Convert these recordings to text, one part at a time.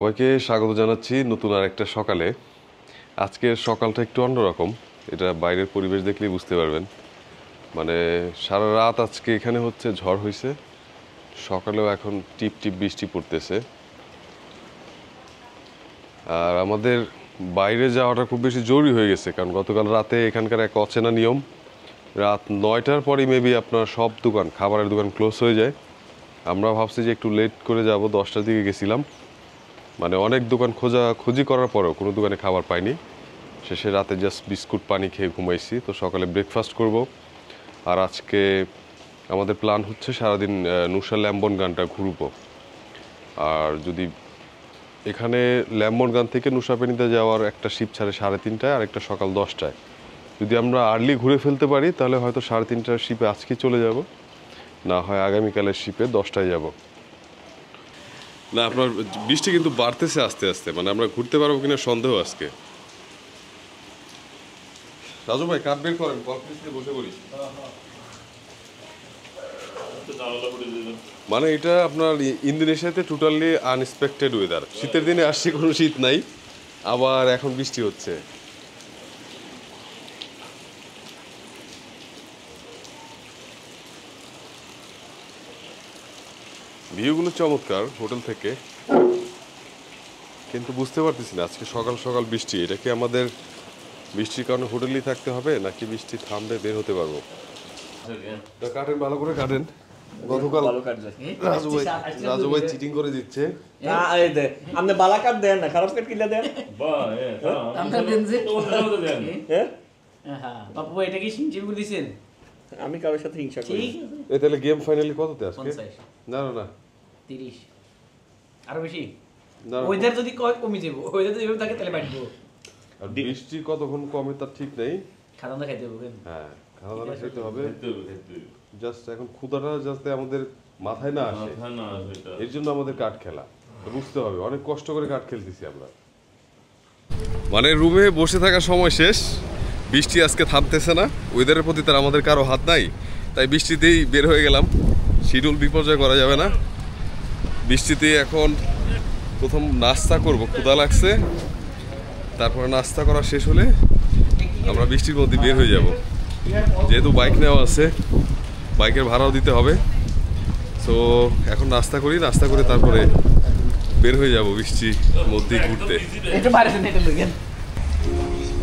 সবাইকে স্বাগত জানাচ্ছি নতুন আরেকটা সকালে। আজকের সকালটা একটু অন্যরকম, এটা বাইরের পরিবেশ দেখলেই বুঝতে পারবেন। মানে সারা রাত আজকে এখানে হচ্ছে ঝড় হয়েছে, সকালেও এখন টিপ টিপ বৃষ্টি পড়তেছে। আর আমাদের বাইরে যাওয়াটা খুব বেশি জরুরি হয়ে গেছে, কারণ গতকাল রাতে এখানকার এক অচেনা নিয়ম, রাত 9টার পরই মেবি আপনার সব দোকান, খাবারের দোকান ক্লোজ হয়ে যায়। আমরা ভাবছি যে একটু লেট করে যাব, 10টার দিকে গেছিলাম, মানে অনেক দোকান খোঁজি করার পরেও কোনো দোকানে খাবার পাইনি। শেষে রাতে জাস্ট বিস্কুট পানি খেয়ে ঘুমাইছি। তো সকালে ব্রেকফাস্ট করব। আর আজকে আমাদের প্ল্যান হচ্ছে সারাদিন নুসা ল্যাম্বনগানটা ঘুরবো। আর যদি এখানে ল্যাম্বনগান থেকে নুসাপেনিতে যাওয়ার একটা শিপ ছাড়ে 3:30টায়, আর একটা সকাল 10টায়। যদি আমরা আর্লি ঘুরে ফেলতে পারি তাহলে হয়তো 3:30টার শিপে আজকে চলে যাব, না হয় আগামীকালের শিপে 10টায় যাব। না, আপনার বৃষ্টি কিন্তু বাড়তেছে আস্তে আস্তে, মানে আমরা ঘুরতে পারবো কিনা সন্দেহ আজকে। রাজু ভাই কাঠ বের করেন, কনফারেন্সে বসে পড়ি। মানে এটা আপনার ইন্দোনেশিয়াতে টোটালি আনএক্সপেক্টেড ওয়েদার। শীতের দিনে আসছে, কোনো শীত নাই, আবার এখন বৃষ্টি হচ্ছে। ভিউগুলো চমৎকার হোটেল থেকে, কিন্তু বুঝতে পারতেছি না আজকে সকাল সকাল বৃষ্টি। এটা কি আমাদের বৃষ্টির কারণে হোটেলেই থাকতে হবে, নাকি বৃষ্টি থামবে বের হতে পারবো? কাটেন, ভালো করে কাটেন। গতকাল রাজু ভাই চিটিং করে দিচ্ছে। আপনি বালা কাট দেন না, খারাপ কাট কিলা দেন। বাপু এটা কি সিনচেন বলিছেন? আমি কারোর সাথে হিংসা করি। এই তাহলে গেম ফাইনালি কততে আজকে? 50 না না না 30 আরো বেশি। না, ওয়েদার যদি কমে যাবো, ওয়েদার যদি এভাবে থাকে তাহলে বাড়বো। আর বৃষ্টি কতক্ষণ কমে তার ঠিক নেই। খাদানা খাইতে হবে। হ্যাঁ, খাওয়া দাওয়া খেতে হবে। জাস্ট এখন ক্ষুধাটা যাতে আমাদের মাথায় না আসে, এর জন্য আমাদের কাঠ খেলা। বুঝতে হবে অনেক কষ্ট করে কাঠ খেলতেছি আমরা। মানে রুমে বসে থাকার সময় শেষ, বৃষ্টি আজকে থামতেছে না। ওয়েদারের প্রতি তার আমাদের কারো হাত নাই, তাই বৃষ্টিতেই বের হয়ে গেলাম। শিডিউল বিপর্যয় করা যাবে না। বৃষ্টিতেই এখন প্রথম নাস্তা করব, ক্ষুধা লাগছে। তারপরে নাস্তা করা শেষ হলে আমরা বৃষ্টির মধ্যে বের হয়ে যাব। যেহেতু বাইক নেওয়া আছে, বাইকের ভাড়াও দিতে হবে। সো এখন নাস্তা করি, নাস্তা করে তারপরে বের হয়ে যাব বৃষ্টির মধ্যে ঘুরতে।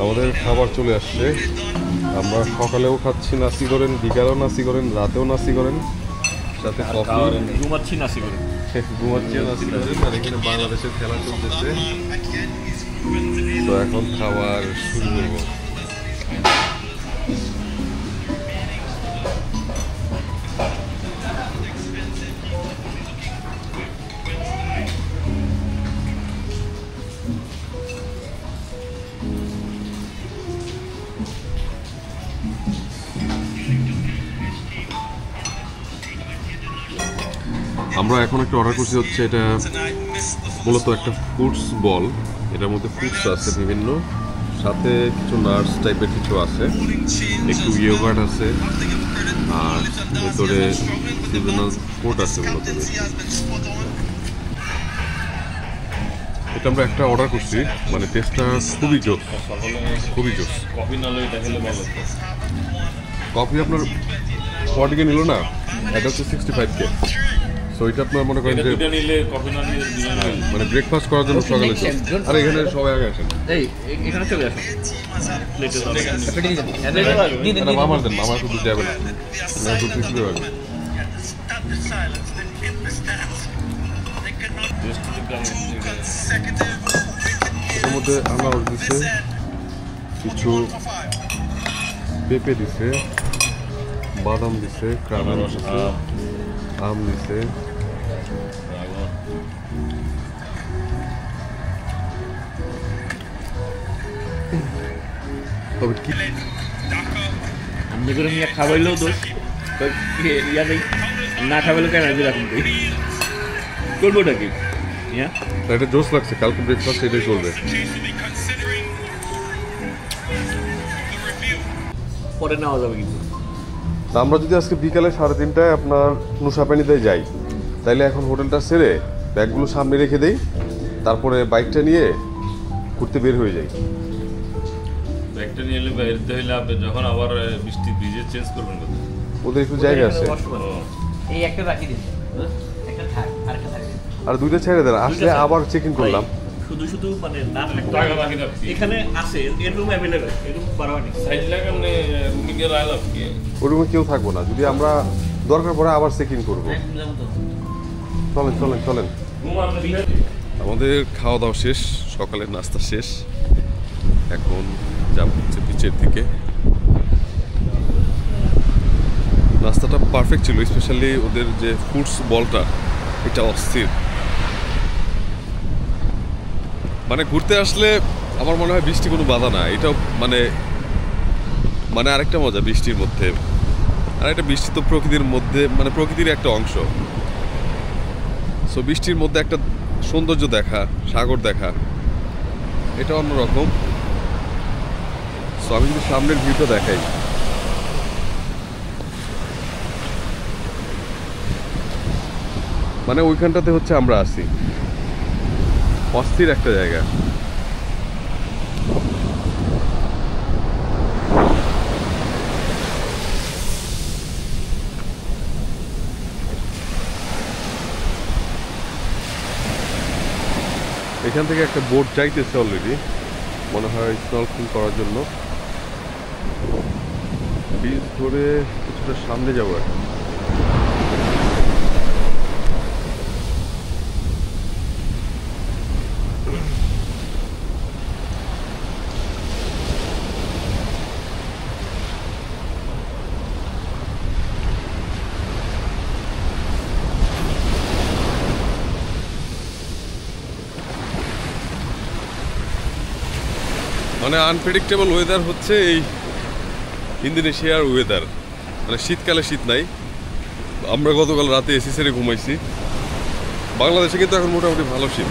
আমাদের খাবার চলে আসছে। আমরা সকালেও খাচ্ছি নাসি করেন, বিকালেও নাসি করেন, রাতেও নাসি করেন, সাথে কফি। ঘুমাচ্ছি নাসি করে, ঘুমাচ্ছি নাসি করেন। আর এখানে বাংলাদেশের খেলা চলতেছে, তো এখন খাবার শুরু করবো। আমরা এখন একটা অর্ডার করছি, হচ্ছে এটা মূলত একটা ফ্রুটস বল। এটার মধ্যে ফ্রুটস আছে বিভিন্ন, সাথে কিছু নাটস টাইপের কিছু আছে, একটু ইয়োগার্ট আছে, আর ভেতরে সিজনাল ফ্রুট আছে মূলত। এটা আমরা একটা অর্ডার করছি, মানে টেস্টটা খুবই জোস, খুবই জোস। কফি আপনার 40 নিল না, এটা হচ্ছে 65K। সো এটা আপনার মনে করেন যে মানে ব্রেকফাস্ট করার জন্য সকালে। আর এখানে সবাই আগে আসেন, এখানে চলে আসুন। মামার দেন, মামার শুধু যাবে না, শুধু কিছু হবে। এর মধ্যে আনারস দিছে, কিছু পেঁপে দিছে, বাদাম দিছে, কাঁঠাল দিছে, আম দিছে। তবে কি আপনি করে নিয়ে খাওয়াইলেও দোষ, ইয়া নেই, না খাওয়াইলেও কেন এরকম করবোটা কি? এটা জোস লাগছে, কালকে ব্রেকফাস্ট এটাই চলবে। পরে নেওয়া যাবে কিন্তু। আমরা যদি আজকে বিকালে 3:30টায় আপনার নুসাপেনিতে যাই, তাইলে এখন হোটেলটা ছেড়ে ব্যাগগুলো সামনে রেখে দেই, তারপরে বাইকটা নিয়ে ঘুরতে বের হয়ে যাই। ব্যাগটা নিয়ে এলে বেরোতে হইলে আপনি যখন আবার বৃষ্টি ভিজে চেঞ্জ করবেন কোথায়? ওদের একটু জায়গা আছে, এই একটা রাখি দিন, একটা থাক আর একটা থাকবে। আর দুইটা ছেড়ে দেন, আসলে আবার চেক ইন করলাম। শুধু শুধু মানে না টাকা বাকি রাখছি এখানে আছে এরকম অ্যাভেলেবল এরকম বাড়াবাড়ি সাইজ লাগে আপনি রুমে গিয়ে রাখলাম কি ওই রুমে কেউ থাকবো না, যদি আমরা দরকার পড়ে আবার চেক ইন করবো। চলেন চলেন চলেন। রুম আপনি আমাদের খাওয়া দাওয়া শেষ, সকালের নাস্তা শেষ, এখন যাব হচ্ছে বিচের দিকে। নাস্তাটা পারফেক্ট ছিল, স্পেশালি ওদের যে ফুডস বলটা, এটা অস্থির। মানে ঘুরতে আসলে আমার মনে হয় বৃষ্টি কোনো বাধা না, এটাও মানে মানে আরেকটা মজা বৃষ্টির মধ্যে। আর একটা বৃষ্টি তো প্রকৃতির মধ্যে, মানে প্রকৃতির একটা অংশ। সো বৃষ্টির মধ্যে একটা সৌন্দর্য দেখা, সাগর দেখা, এটা অন্যরকম। সো আমি যদি সামনের ভিউটা দেখাই, মানে ওইখানটাতে হচ্ছে আমরা আছি, অস্থির একটা জায়গা। এখান থেকে একটা বোট যাইতেছে অলরেডি, মনে হয় স্নরকেলিং করার জন্য। বিচ ধরে কিছুটা সামনে যাবো এখন। মানে আনপ্রেডিক্টেবল ওয়েদার হচ্ছে এই ইন্দোনেশিয়ার ওয়েদার। মানে শীতকালে শীত নাই, আমরা গতকাল রাতে এসি ছেড়ে ঘুমাইছি। বাংলাদেশে কিন্তু এখন মোটামুটি ভালো শীত,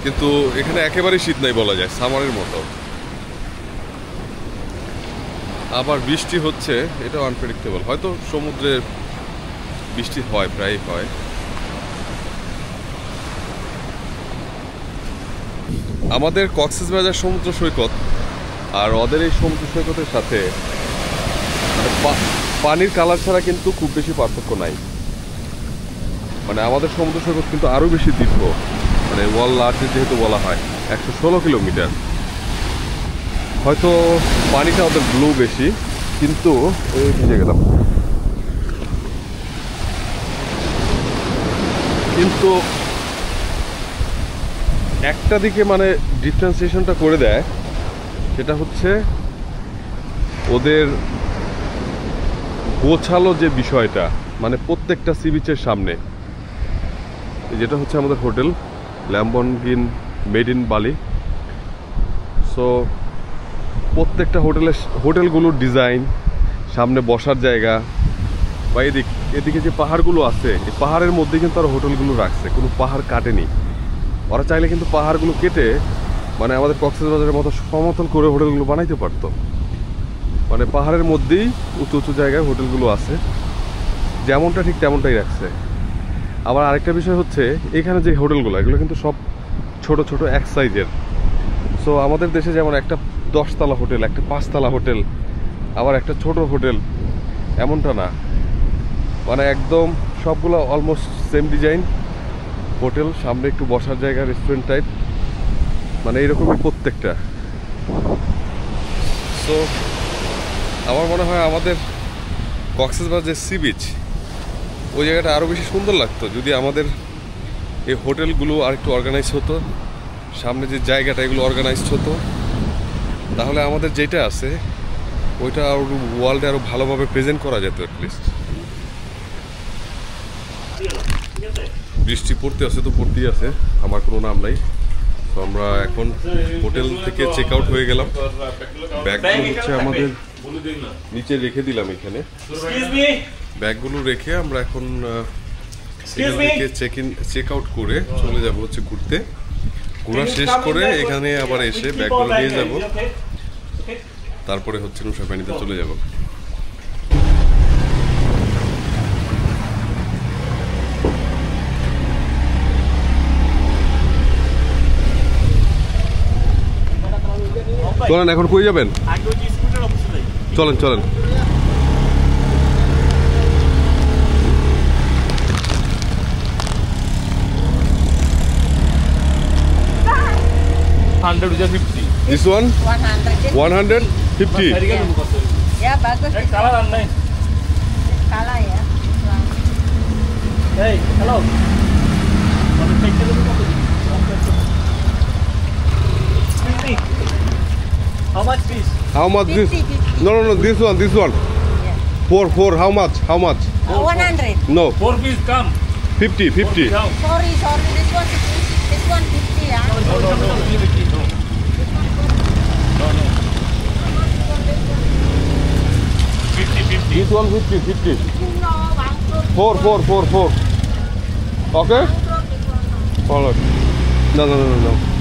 কিন্তু এখানে একেবারেই শীত নাই বলা যায়, সামারের মতো। আবার বৃষ্টি হচ্ছে, এটাও আনপ্রেডিক্টেবল। হয়তো সমুদ্রে বৃষ্টি হয়, প্রায় হয়। আমাদের কক্সবাজার সমুদ্র সৈকত আর ওদের এই সমুদ্র সৈকতের সাথে পানির কালার ছাড়া কিন্তু খুব বেশি পার্থক্য নাই। মানে আমাদের সমুদ্র সৈকত কিন্তু আরও বেশি দীর্ঘ, মানে ওয়াল লার্জে যেহেতু বলা হয়, 116 কিলোমিটার। হয়তো পানিটা ওদের ব্লু বেশি, কিন্তু ওই ভিজে গেলাম। কিন্তু একটা দিকে মানে ডিফারেন্সিয়েশনটা করে দেয়, সেটা হচ্ছে ওদের গোছালো যে বিষয়টা, মানে প্রত্যেকটা সি বিচের সামনে, যেটা হচ্ছে আমাদের হোটেল ল্যাম্বনগিন মেড ইন বালি। সো প্রত্যেকটা হোটেলগুলোর ডিজাইন, সামনে বসার জায়গা, বা এদিকে যে পাহাড়গুলো আছে, এই পাহাড়ের মধ্যে কিন্তু তারা হোটেলগুলো রাখছে, কোনো পাহাড় কাটেনি। ওরা চাইলে কিন্তু পাহাড়গুলো কেটে মানে আমাদের কক্সবাজারের মতো সমতল করে হোটেলগুলো বানাইতে পারতো। মানে পাহাড়ের মধ্যেই উঁচু উঁচু জায়গায় হোটেলগুলো আছে, যেমনটা ঠিক তেমনটাই রাখছে। আবার আরেকটা বিষয় হচ্ছে, এখানে যে হোটেলগুলো, এগুলো কিন্তু সব ছোট ছোট এক সাইজের। সো আমাদের দেশে যেমন একটা 10 তলা হোটেল, একটা 5 তলা হোটেল, আবার একটা ছোট হোটেল, এমনটা না। মানে একদম সবগুলো অলমোস্ট সেম ডিজাইন হোটেল, সামনে একটু বসার জায়গা, রেস্টুরেন্ট টাইপ, মানে এইরকমই প্রত্যেকটা। সো আমার মনে হয় আমাদের কক্সবাজার যে সি বিচ, ওই জায়গাটা আরও বেশি সুন্দর লাগতো যদি আমাদের এই হোটেলগুলো আর একটু অর্গানাইজ হতো, সামনে যে জায়গাটা এগুলো অর্গানাইজড হতো, তাহলে আমাদের যেটা আছে ওইটা আরও ওয়ার্ল্ডে আরও ভালোভাবে প্রেজেন্ট করা যেত অ্যাটলিস্ট। বৃষ্টি পড়তে আছে তো পড়তেই আছে, আমার কোনো নাম নাই। তো আমরা এখন হোটেল থেকে চেক আউট হয়ে গেলাম, ব্যাগগুলো হচ্ছে আমাদের নিচে রেখে দিলাম এখানে। ব্যাগগুলো রেখে আমরা এখন এখান থেকে চেক আউট করে চলে যাব হচ্ছে ঘুরতে। ঘোরা শেষ করে এখানে আবার এসে ব্যাগগুলো নিয়ে যাব, তারপরে হচ্ছে নুসা পানিতে চলে যাব। চলেন এখন কই যাবেন? চলেন চলেন। This one 100. 150. Ya bagus. Kalah ya. Hey, hello. How much fish? How much this? 50. No, this one. Yeah. Four. How much? 100. No, 4 piece come. 50. Sorry. This one 50 ya. This one 50. No, bangkrut. 4. Okay? Bangkrut this one. All right. No.